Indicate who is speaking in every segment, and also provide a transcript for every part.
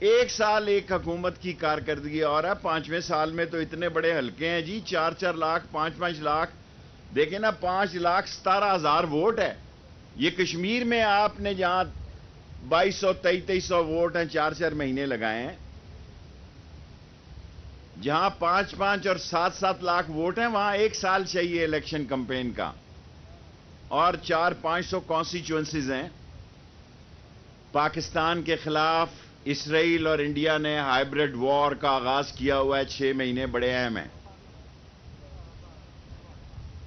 Speaker 1: ایک سال ایک حکومت کی کارکردگی اور ہے، 5ویں سال میں تو اتنے بڑے حلقے ہیں جی، 4 لاکھ 5 لاکھ، دیکھیں نا 5,17,000 ووٹ ہے۔ یہ کشمیر میں آپ نے جہاں 2200 2300 ووٹ ہیں، 4 مہینے لگائے ہیں، جہاں 5 اور 7 لاکھ ووٹ ہیں، وہاں ایک سال چاہیے الیکشن کمپین کا، اور 400-500 کانسٹیچوئنسیز ہیں۔ پاکستان کے خلاف اسرائیل اور انڈیا نے ہائیبرڈ وار کا آغاز کیا ہوا ہے، 6 مہینے بڑے اہم ہیں۔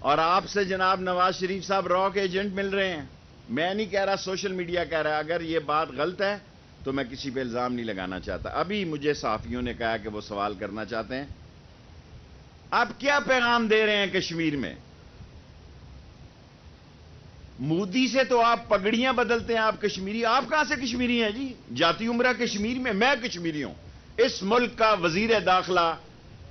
Speaker 1: اور آپ سے جناب نواز شریف صاحب را کے ایجنٹ مل رہے ہیں۔ میں نہیں کہہ رہا، سوشل میڈیا کہہ رہا ہے۔ اگر یہ بات غلط ہے تو میں کسی پہ الزام نہیں لگانا چاہتا۔ ابھی مجھے صحافیوں نے کہا کہ وہ سوال کرنا چاہتے ہیں۔ آپ کیا پیغام دے رہے ہیں کشمیر میں؟ مودی سے تو آپ پگڑیاں بدلتے ہیں، آپ کشمیری؟ آپ کہاں سے کشمیری ہیں جی؟ جاتی عمرہ کشمیر میں کشمیری ہوں۔ اس ملک کا وزیر داخلہ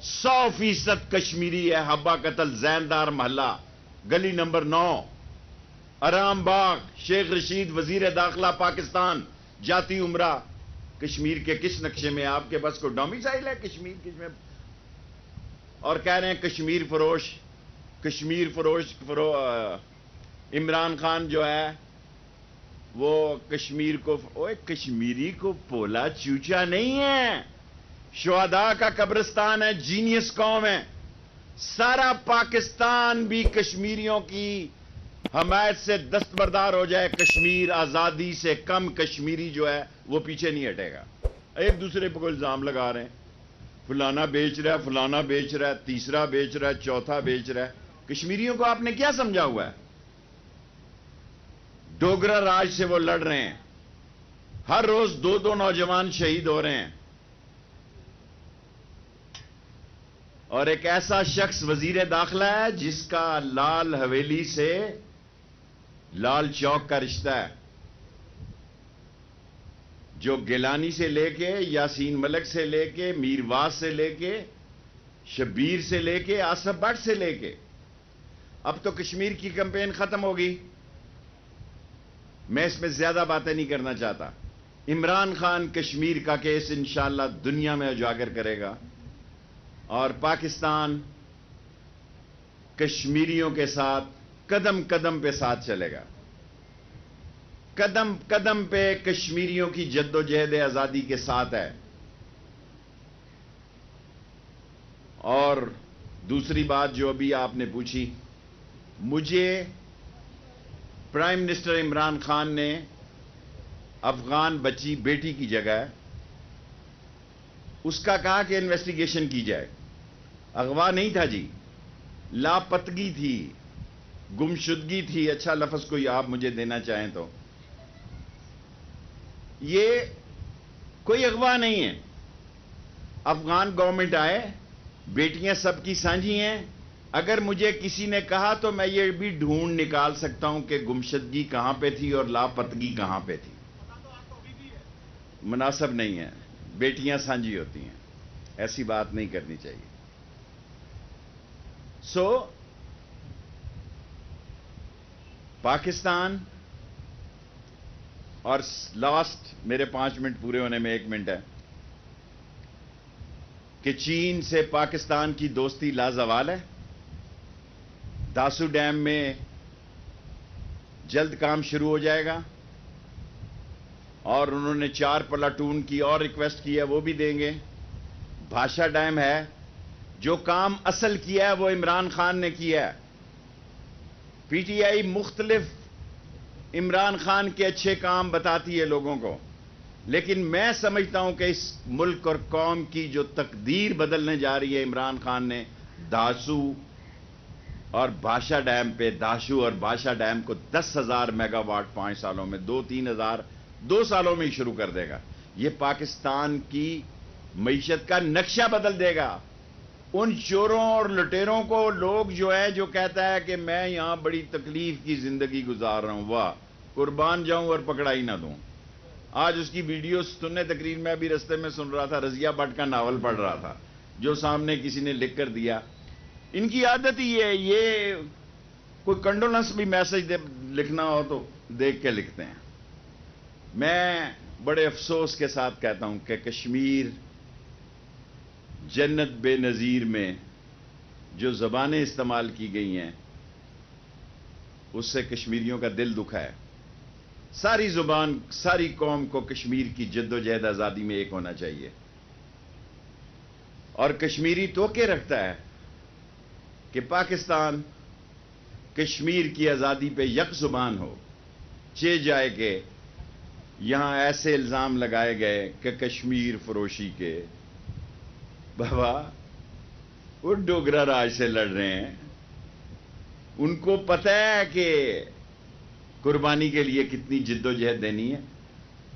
Speaker 1: 100% کشمیری ہے۔ حبہ قتل زیندار محلہ، گلی نمبر 9، ارام باغ، شیخ رشید، وزیر داخلہ پاکستان، جاتی عمرہ۔ کشمیر کے کس نقشے میں آپ کے بس کو ڈومیسائل ہے کشمیر میں؟ اور کہہ رہے ہیں کشمیر فروش عمران خان جو ہے وہ کشمیر کو، اوے کشمیری کو پولا چوچا نہیں ہے، شہداء کا قبرستان ہے، جینیس قوم ہے۔ سارا پاکستان بھی کشمیریوں کی حمایت سے دستبردار ہو جائے، کشمیر آزادی سے کم کشمیری جو ہے وہ پیچھے نہیں ہٹے گا۔ ایک دوسرے پہ کوئی الزام لگا رہے ہیں، فلانا بیچ رہا ہے، فلانا بیچ رہا ہے، تیسرا بیچ رہا ہے، چوتھا بیچ رہا ہے۔ کشمیریوں کو آپ نے کیا سمجھا ہوا ہے؟ ڈوگرا راج سے وہ لڑ رہے ہیں، ہر روز 2 نوجوان شہید ہو رہے ہیں، اور ایک ایسا شخص وزیر داخلہ ہے جس کا لال حویلی سے لال چوک کا رشتہ ہے، جو گیلانی سے لے کے، یاسین ملک سے لے کے، میرواز سے لے کے، شبیر سے لے کے، آصف بٹ سے لے کے، اب تو کشمیر کی کمپین ختم ہوگی۔ میں اس میں زیادہ باتیں نہیں کرنا چاہتا۔ عمران خان کشمیر کا کیس انشاءاللہ دنیا میں اجاگر کرے گا، اور پاکستان کشمیریوں کے ساتھ قدم قدم پہ ساتھ چلے گا۔ قدم قدم پہ کشمیریوں کی جد و جہد آزادی کے ساتھ ہے۔ اور دوسری بات جو ابھی آپ نے پوچھی، مجھے پرائم منسٹر عمران خان نے افغان بچی بیٹی کی جگہ اس کا کہا کہ انویسٹیگیشن کی جائے۔ اغوا نہیں تھا جی، لاپتگی تھی، گمشدگی تھی، اچھا لفظ کوئی آپ مجھے دینا چاہیں تو۔ یہ کوئی اغوا نہیں ہے۔ افغان گورنمنٹ آئے، بیٹیاں سب کی سانجھی ہیں۔ اگر مجھے کسی نے کہا تو میں یہ بھی ڈھونڈ نکال سکتا ہوں کہ گمشدگی کہاں پہ تھی اور لاپتگی کہاں پہ تھی۔ مناسب نہیں ہے، بیٹیاں سانجھی ہوتی ہیں، ایسی بات نہیں کرنی چاہیے۔ پاکستان، اور لاسٹ میرے 5 منٹ پورے ہونے میں 1 منٹ ہے، کہ چین سے پاکستان کی دوستی لازوال ہے۔ داسو ڈیم میں جلد کام شروع ہو جائے گا، اور انہوں نے 4 پلاٹون کی اور ریکویسٹ کی ہے، وہ بھی دیں گے۔ بھاشا ڈیم ہے، جو کام اصل کیا ہے وہ عمران خان نے کیا ہے۔ پی ٹی آئی مختلف عمران خان کے اچھے کام بتاتی ہے لوگوں کو، لیکن میں سمجھتا ہوں کہ اس ملک اور قوم کی جو تقدیر بدلنے جا رہی ہے عمران خان نے داسو اور بھاشا ڈیم پہ، داسو اور بھاشا ڈیم کو 10,000 میگا واٹ 5 سالوں میں، 2-3 ہزار 2 سالوں میں ہی شروع کر دے گا۔ یہ پاکستان کی معیشت کا نقشہ بدل دے گا۔ ان چوروں اور لٹیروں کو لوگ جو ہے، جو کہتا ہے کہ میں یہاں بڑی تکلیف کی زندگی گزار رہا ہوں، واہ، قربان جاؤں اور پکڑائی نہ دوں۔ آج اس کی ویڈیو سننے تقریر میں بھی رستے میں سن رہا تھا، رضیہ بٹ کا ناول پڑھ رہا تھا جو سامنے کسی نے لکھ کر دیا۔ ان کی عادت ہی ہے، یہ کوئی کنڈولنس بھی میسج لکھنا ہو تو دیکھ کے لکھتے ہیں۔ میں بڑے افسوس کے ساتھ کہتا ہوں کہ کشمیر جنت بے نظیر میں جو زبانیں استعمال کی گئی ہیں اس سے کشمیریوں کا دل دکھا ہے. ساری زبان ساری قوم کو کشمیر کی جد و جہد آزادی میں ایک ہونا چاہیے, اور کشمیری توقع رکھتا ہے کہ پاکستان کشمیر کی آزادی پہ یک زبان ہو. چہ جائے کہ یہاں ایسے الزام لگائے گئے کہ کشمیر فروشی کے, بابا وہ ڈوگرا راج سے لڑ رہے ہیں, ان کو پتہ ہے کہ قربانی کے لیے کتنی جد و جہد دینی ہے.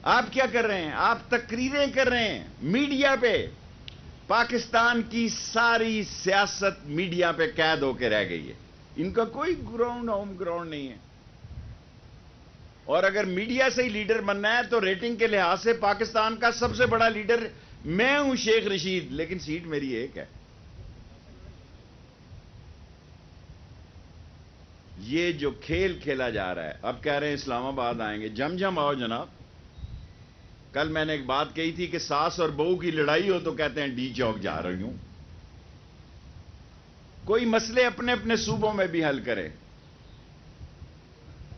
Speaker 1: آپ کیا کر رہے ہیں؟ آپ تقریریں کر رہے ہیں میڈیا پہ. پاکستان کی ساری سیاست میڈیا پہ قید ہو کے رہ گئی ہے, ان کا کوئی گراؤنڈ ہوم گراؤنڈ نہیں ہے. اور اگر میڈیا سے ہی لیڈر بننا ہے تو ریٹنگ کے لحاظ سے پاکستان کا سب سے بڑا لیڈر میں ہوں, شیخ رشید, لیکن سیٹ میری ایک ہے. یہ جو کھیل کھیلا جا رہا ہے, اب کہہ رہے ہیں اسلام آباد آئیں گے, جم جم آؤ جناب. کل میں نے ایک بات کہی تھی کہ ساس اور بہو کی لڑائی ہو تو کہتے ہیں ڈی چوک جا رہی ہوں. کوئی مسئلے اپنے اپنے صوبوں میں بھی حل کرے.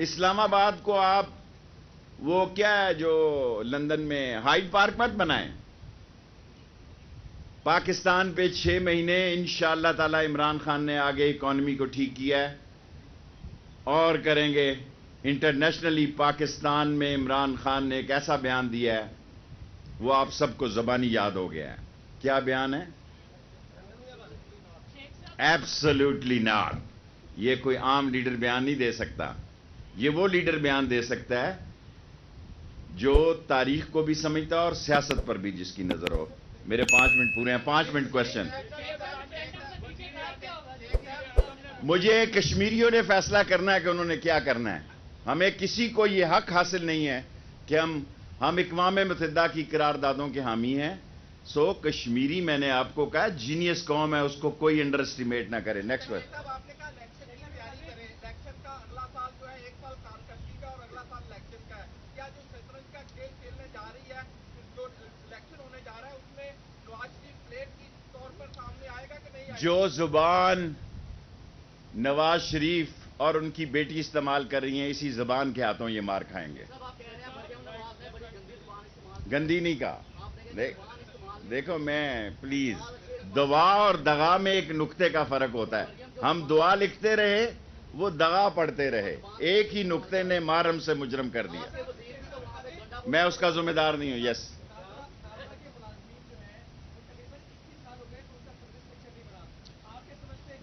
Speaker 1: اسلام آباد کو آپ وہ کیا ہے جو لندن میں ہائیڈ پارک مت بنائیں. پاکستان پہ 6 مہینے انشاءاللہ تعالی عمران خان نے آگے اکانومی کو ٹھیک کیا ہے اور کریں گے. انٹرنیشنلی پاکستان میں عمران خان نے ایک ایسا بیان دیا ہے, وہ آپ سب کو زبانی یاد ہو گیا ہے. کیا بیان ہے؟ Absolutely not. یہ کوئی عام لیڈر بیان نہیں دے سکتا. یہ وہ لیڈر بیان دے سکتا ہے جو تاریخ کو بھی سمجھتا اور سیاست پر بھی جس کی نظر ہو. میرے 5 منٹ پورے ہیں. 5 منٹ کوشچن. مجھے کشمیریوں نے فیصلہ کرنا ہے کہ انہوں نے کیا کرنا ہے. ہمیں کسی کو یہ حق حاصل نہیں ہے کہ ہم اقوام متحدہ کی قراردادوں کے حامی ہیں. سو کشمیری, میں نے آپ کو کہا, جینیس قوم ہے, اس کو کوئی انڈر اسٹیمیٹ نہ کرے. Next question. جو زبان نواز شریف اور ان کی بیٹی استعمال کر رہی ہیں, اسی زبان کے ہاتھوں یہ مار کھائیں گے. گندی نہیں کہا. دیکھو میں پلیز, دعا اور دغا میں ایک نقطے کا فرق ہوتا ہے. ہم دعا لکھتے رہے, وہ دغا پڑھتے رہے. ایک ہی نقطے نے مارم سے مجرم کر دیا. میں اس کا ذمہ دار نہیں ہوں. یس.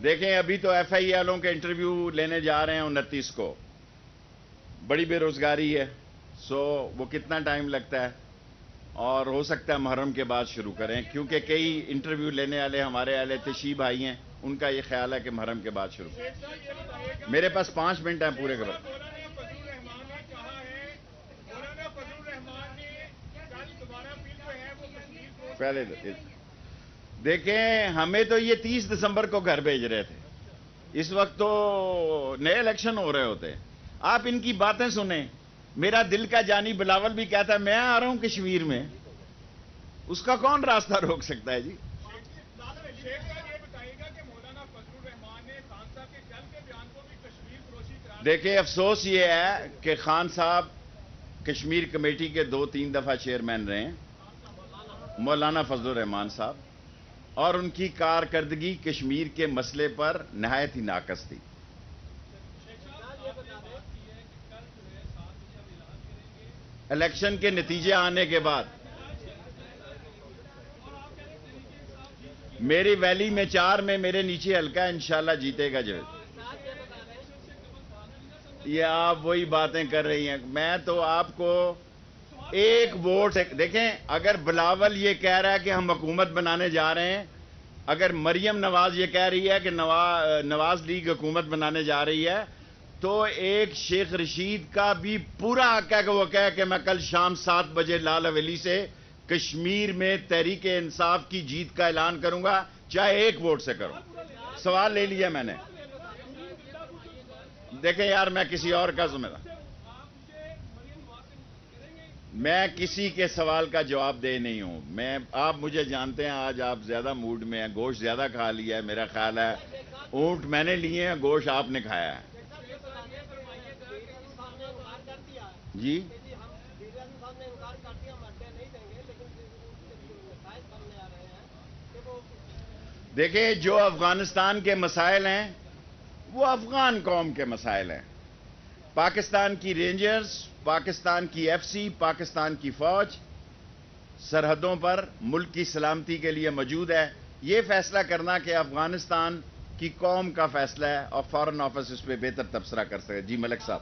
Speaker 1: دیکھیں ابھی تو ایف آئی والوں کے انٹرویو لینے جا رہے ہیں 29 کو. بڑی بے روزگاری ہے, سو وہ کتنا ٹائم لگتا ہے, اور ہو سکتا ہے محرم کے بعد شروع کریں, کیونکہ کئی انٹرویو لینے والے ہمارے اہل تشیع بھائی ہیں, ان کا یہ خیال ہے کہ محرم کے بعد شروع کریں. میرے پاس 5 منٹ ہیں پورے کے بعد. پہلے دیکھیں, ہمیں تو یہ 30 دسمبر کو گھر بھیج رہے تھے. اس وقت تو نئے الیکشن ہو رہے ہوتے. آپ ان کی باتیں سنیں. میرا دل کا جانی بلاول بھی کہتا ہے میں آ رہا ہوں کشمیر میں, اس کا کون راستہ روک سکتا ہے جی؟ دیکھیں افسوس یہ ہے کہ خان صاحب کشمیر کمیٹی کے 2-3 دفعہ چیئرمین رہے ہیں, مولانا فضل الرحمان صاحب, اور ان کی کارکردگی کشمیر کے مسئلے پر نہایت ہی ناقص تھی. الیکشن کے نتیجے آنے کے بعد میری ویلی میں 4 میں میرے نیچے حلقہ انشاءاللہ جیتے گا. جو یہ آپ وہی باتیں کر رہی ہیں. میں تو آپ کو ایک ووٹ دیکھیں, اگر بلاول یہ کہہ رہا ہے کہ ہم حکومت بنانے جا رہے ہیں, اگر مریم نواز یہ کہہ رہی ہے کہ نواز لیگ حکومت بنانے جا رہی ہے, تو ایک شیخ رشید کا بھی پورا حق ہے کہ وہ کہے کہ میں کل شام 7 بجے لال حویلی سے کشمیر میں تحریک انصاف کی جیت کا اعلان کروں گا, چاہے 1 ووٹ سے کروں. سوال لے لیا میں نے. دیکھیں یار, میں کسی اور کا ذمہ دار. میں کسی کے سوال کا جواب دے نہیں ہوں. آپ مجھے جانتے ہیں, آج آپ زیادہ موڈ میں ہیں, گوشت زیادہ کھا لیا ہے میرا خیال ہے. اونٹ میں نے لیے ہیں, گوشت آپ نے کھایا ہے. جی دیکھیں, جو افغانستان کے مسائل ہیں وہ افغان قوم کے مسائل ہیں. پاکستان کی رینجرز, پاکستان کی ایف سی, پاکستان کی فوج سرحدوں پر ملک کی سلامتی کے لیے موجود ہے. یہ فیصلہ کرنا کہ افغانستان کی قوم کا فیصلہ ہے, اور فارن آفس اس پہ بہتر تبصرہ کر سکے. جی ملک صاحب.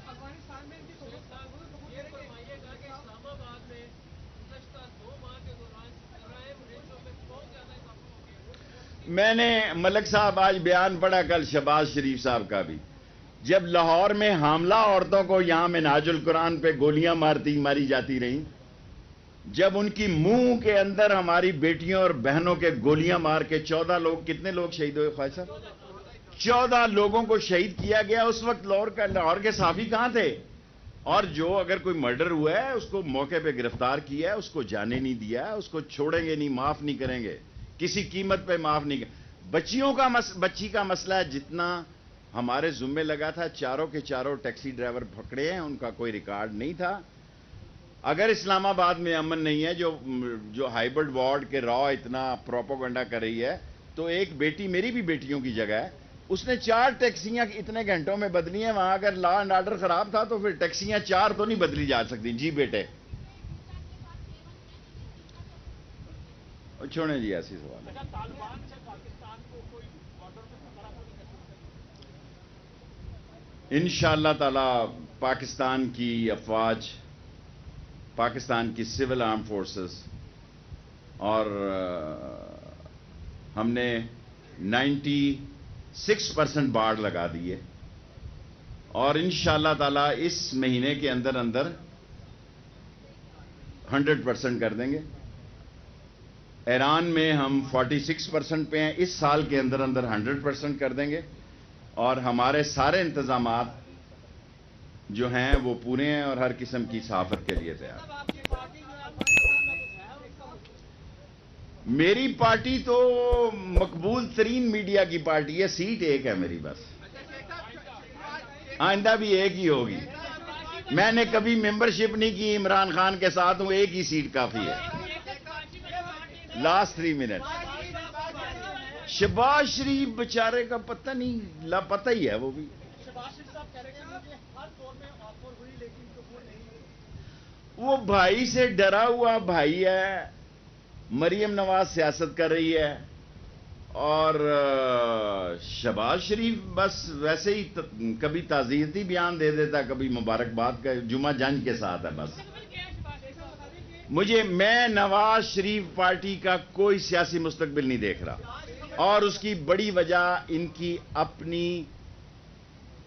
Speaker 1: میں نے ملک صاحب آج بیان پڑھا کل شہباز شریف صاحب کا بھی, جب لاہور میں حاملہ عورتوں کو یہاں منہاج القرآن پہ گولیاں ماری جاتی رہیں, جب ان کی منہ کے اندر ہماری بیٹیوں اور بہنوں کے گولیاں مار کے 14 لوگ, کتنے لوگ شہید ہوئے خواہش صاحب؟ 14 لوگوں کو شہید کیا گیا. اس وقت لاہور کے صحافی کہاں تھے؟ اور جو اگر کوئی مرڈر ہوا ہے اس کو موقع پہ گرفتار کیا ہے, اس کو جانے نہیں دیا ہے, اس کو چھوڑیں گے نہیں, معاف نہیں کریں گے, کسی قیمت پہ معاف نہیں کریں. بچی کا مسئلہ ہے, جتنا ہمارے ذمے لگا تھا, چاروں کے چاروں ٹیکسی ڈرائیور پکڑے ہیں, ان کا کوئی ریکارڈ نہیں تھا. اگر اسلام آباد میں امن نہیں ہے, جو ہائیبرڈ وارڈ کے را اتنا پروپیگنڈا کر رہی ہے, تو ایک بیٹی, میری بھی بیٹیوں کی جگہ ہے, اس نے 4 ٹیکسیاں اتنے گھنٹوں میں بدلی ہیں. وہاں اگر لا اینڈ آرڈر خراب تھا تو پھر ٹیکسیاں 4 تو نہیں بدلی جا سکتی. جی بیٹے چھوڑیں جی, ایسی سوال ہے. انشاءاللہ تعالی پاکستان کی افواج, پاکستان کی سول آرم فورسز, اور ہم نے 96% باڑ لگا دی ہے, اور انشاءاللہ تعالی اس مہینے کے اندر 100% کر دیں گے. ایران میں ہم 46% پہ ہیں, اس سال کے اندر 100% کر دیں گے, اور ہمارے سارے انتظامات جو ہیں وہ پورے ہیں, اور ہر قسم کی صحافت کے لیے تیار. میری پارٹی تو مقبول ترین میڈیا کی پارٹی ہے, سیٹ ایک ہے میری بس, آئندہ بھی ایک ہی ہوگی. میں نے کبھی ممبرشپ نہیں کی, عمران خان کے ساتھ ہوں, ایک ہی سیٹ کافی ہے. Last 3 minute. شہباز شریف بیچارے کا پتہ نہیں, لاپتہ ہی ہے وہ بھی. وہ بھائی سے ڈرا ہوا بھائی ہے. مریم نواز سیاست کر رہی ہے, اور شہباز شریف بس ویسے ہی کبھی تعزیتی بیان دے دیتا, کبھی مبارکباد کا جمعہ جنج کے ساتھ ہے بس. میں نواز شریف پارٹی کا کوئی سیاسی مستقبل نہیں دیکھ رہا, اور اس کی بڑی وجہ ان کی اپنی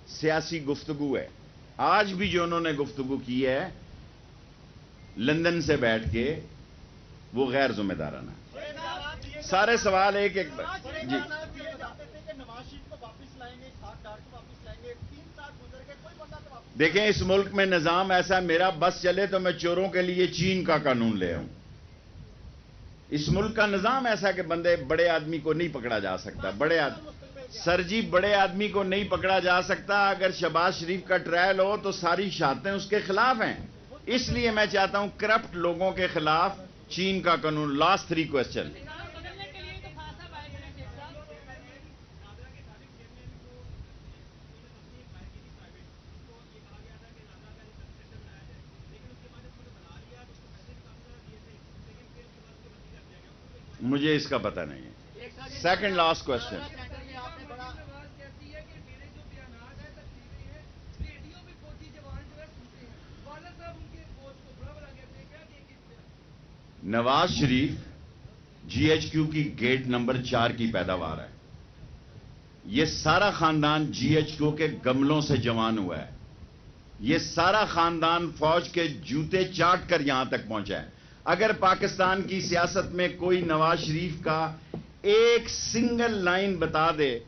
Speaker 1: سیاسی گفتگو ہے. آج بھی جو انہوں نے گفتگو کی ہے لندن سے بیٹھ کے, وہ غیر ذمہ دارانہ. سارے سوال ایک جی. دیکھیں, اس ملک میں نظام ایسا, میرا بس چلے تو میں چوروں کے لیے چین کا قانون لے آؤں. اس ملک کا نظام ایسا کہ بڑے آدمی کو نہیں پکڑا جا سکتا. سر جی, بڑے آدمی کو نہیں پکڑا جا سکتا. اگر شہباز شریف کا ٹرائل ہو تو ساری شہادتیں اس کے خلاف ہیں. اس لیے میں چاہتا ہوں کرپٹ لوگوں کے خلاف چین کا قانون. Last 3 question. مجھے اس کا پتہ نہیں ہے. Second last question. Nawaz Sharif G H Q کی گیٹ نمبر 4 کی پیداوار ہے. یہ سارا خاندان جی ایچ کیو کے گملوں سے جوان ہوا ہے. یہ سارا خاندان فوج کے جوتے چاٹ کر یہاں تک پہنچا ہے. اگر پاکستان کی سیاست میں کوئی نواز شریف کا ایک سنگل لائن بتا دے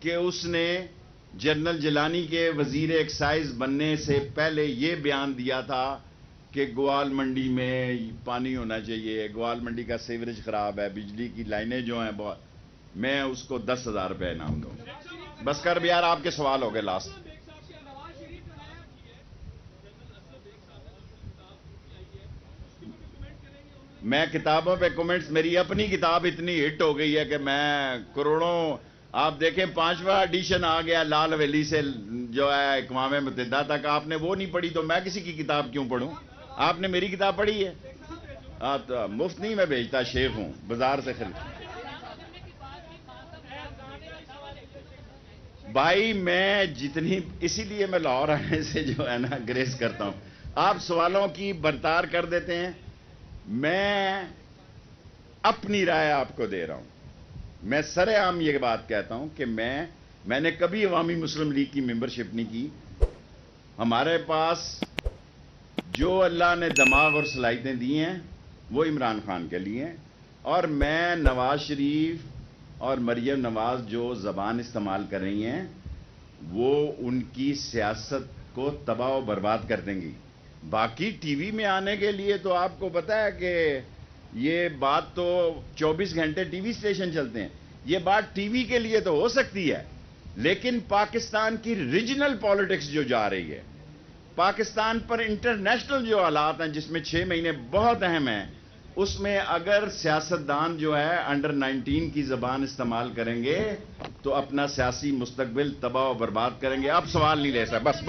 Speaker 1: کہ اس نے جنرل جیلانی کے وزیر ایکسائز بننے سے پہلے یہ بیان دیا تھا کہ گوال منڈی میں پانی ہونا چاہیے، گوال منڈی کا سیوریج خراب ہے، بجلی کی لائنیں جو ہیں بہت، میں اس کو 10,000 روپے انعام دوں. بس کر بھی یار، آپ کے سوال ہو گئے لاسٹ. میں کتابوں پہ کمنٹس، میری اپنی کتاب اتنی ہٹ ہو گئی ہے کہ میں کروڑوں، آپ دیکھیں 5واں ایڈیشن آ گیا لال ویلی سے جو ہے اقوام متحدہ تک. آپ نے وہ نہیں پڑھی تو میں کسی کی کتاب کیوں پڑھوں؟ آپ نے میری کتاب پڑھی ہے؟ آپ تو مفت نہیں میں بھیجتا، شیخ ہوں، بازار سے خرید. بھائی میں جتنی، اسی لیے میں لاہور آنے سے جو ہے نا گریز کرتا ہوں. آپ سوالوں کی برتار کر دیتے ہیں. میں اپنی رائے آپ کو دے رہا ہوں. میں سر عام یہ بات کہتا ہوں کہ میں نے کبھی عوامی مسلم لیگ کی ممبرشپ نہیں کی. ہمارے پاس جو اللہ نے دماغ اور صلاحیتیں دی ہیں وہ عمران خان کے لیے ہیں، اور میں نواز شریف اور مریم نواز جو زبان استعمال کر رہی ہیں وہ ان کی سیاست کو تباہ و برباد کر دیں گی. باقی ٹی وی میں آنے کے لیے تو آپ کو پتا ہے کہ یہ بات تو 24 گھنٹے ٹی وی اسٹیشن چلتے ہیں. یہ بات ٹی وی کے لیے تو ہو سکتی ہے، لیکن پاکستان کی ریجنل پالیٹکس جو جا رہی ہے، پاکستان پر انٹرنیشنل جو حالات ہیں جس میں 6 مہینے بہت اہم ہیں، اس میں اگر سیاستدان جو ہے انڈر 19 کی زبان استعمال کریں گے تو اپنا سیاسی مستقبل تباہ و برباد کریں گے. آپ سوال نہیں لے سکتے. بس